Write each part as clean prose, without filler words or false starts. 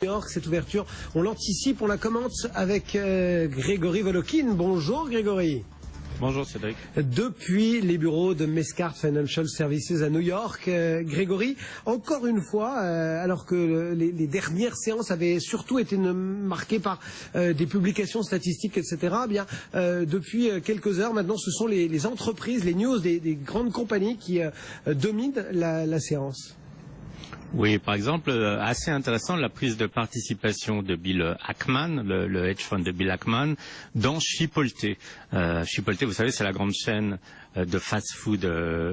New York, cette ouverture, on l'anticipe, on la commence avec Grégory Volokin. Bonjour Grégory. Bonjour Cédric. Depuis les bureaux de Mescart Financial Services à New York, Grégory, encore une fois, alors que les dernières séances avaient surtout été marquées par des publications statistiques, etc., eh bien, depuis quelques heures maintenant, ce sont les entreprises, les news des grandes compagnies qui dominent la séance. Oui, par exemple, assez intéressant, la prise de participation de Bill Ackman, le hedge fund de Bill Ackman, dans Chipotle. Chipotle, vous savez, c'est la grande chaîne de fast-food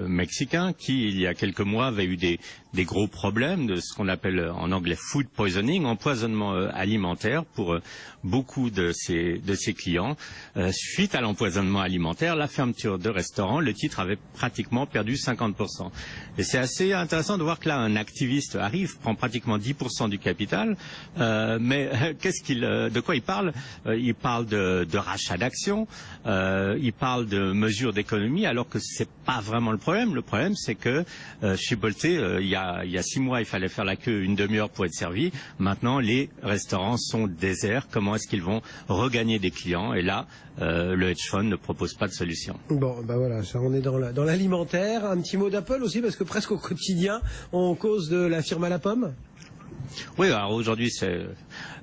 mexicain qui, il y a quelques mois, avait eu des gros problèmes de ce qu'on appelle en anglais food poisoning, empoisonnement alimentaire pour beaucoup de ses clients. Suite à l'empoisonnement alimentaire, la fermeture de restaurants, le titre avait pratiquement perdu 50%. Et c'est assez intéressant de voir que là, un activiste arrive, prend pratiquement 10% du capital, mais de quoi il parle? Il parle de rachat d'actions, il parle de mesures d'économie, alors que c'est pas vraiment le problème. Le problème, c'est que Chipotle, il y a 6 mois, il fallait faire la queue une demi-heure pour être servi. Maintenant, les restaurants sont déserts. Comment est-ce qu'ils vont regagner des clients? Et là, le hedge fund ne propose pas de solution. Bon, ben voilà, ça, on est dans l'alimentaire. Un petit mot d'Apple aussi, parce que presque au quotidien, on cause de la firme à la pomme. Oui, alors aujourd'hui c'est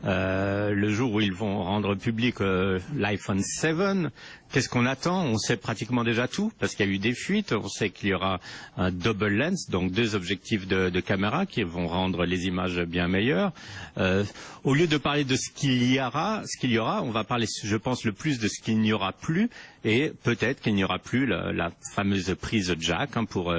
le jour où ils vont rendre public l'iPhone 7. Qu'est-ce qu'on attend? On sait pratiquement déjà tout, parce qu'il y a eu des fuites. On sait qu'il y aura un double lens, donc 2 objectifs de caméra qui vont rendre les images bien meilleures. Au lieu de parler de ce qu'il y aura, on va parler, je pense, le plus de ce qu'il n'y aura plus, et peut-être qu'il n'y aura plus la fameuse prise jack pour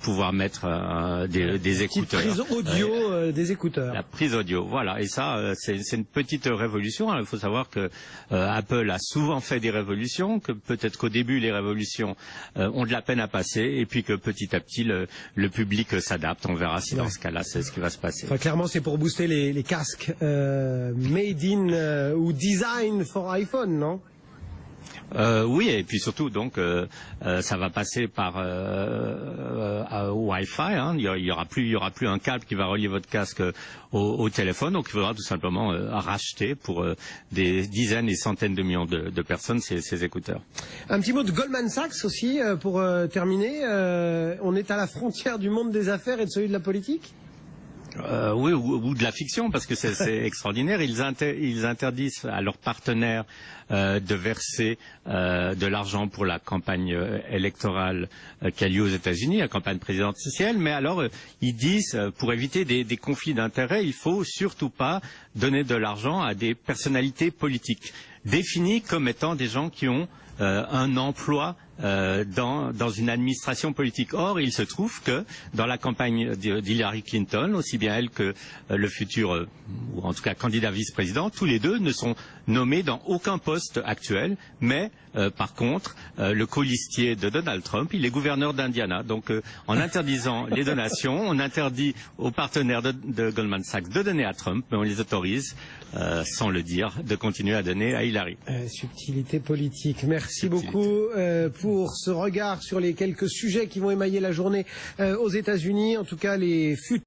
pouvoir mettre des écouteurs. Prise audio des écouteurs. La prise audio, voilà. Et ça, c'est une petite révolution. Il faut savoir que Apple a souvent fait des révolutions, que peut-être qu'au début les révolutions ont de la peine à passer, et puis que petit à petit le public s'adapte. On verra si dans ce cas-là c'est ce qui va se passer. Enfin, clairement, c'est pour booster les casques made in ou design for iPhone, non? Oui, et puis surtout, donc, ça va passer par Wi-Fi. Hein. Il y aura plus un câble qui va relier votre casque au téléphone. Donc, il faudra tout simplement racheter pour des dizaines et centaines de millions de personnes ces écouteurs. Un petit mot de Goldman Sachs aussi pour terminer. On est à la frontière du monde des affaires et de celui de la politique. Oui, ou de la fiction, parce que c'est extraordinaire. Ils interdisent à leurs partenaires de verser de l'argent pour la campagne électorale qui a lieu aux États-Unis, la campagne présidentielle. Mais alors, ils disent, pour éviter des conflits d'intérêts, il faut surtout pas donner de l'argent à des personnalités politiques définies comme étant des gens qui ont un emploi dans une administration politique. Or, il se trouve que dans la campagne d'Hillary Clinton, aussi bien elle que le futur, ou en tout cas candidat vice-président, tous les deux ne sont nommés dans aucun poste actuel, mais par contre, le colistier de Donald Trump, il est gouverneur d'Indiana. Donc, en interdisant les donations, on interdit aux partenaires de Goldman Sachs de donner à Trump, mais on les autorise, sans le dire, de continuer à donner à Hillary. Subtilité politique. Merci beaucoup pour ce regard sur les quelques sujets qui vont émailler la journée aux États-Unis. En tout cas, les futurs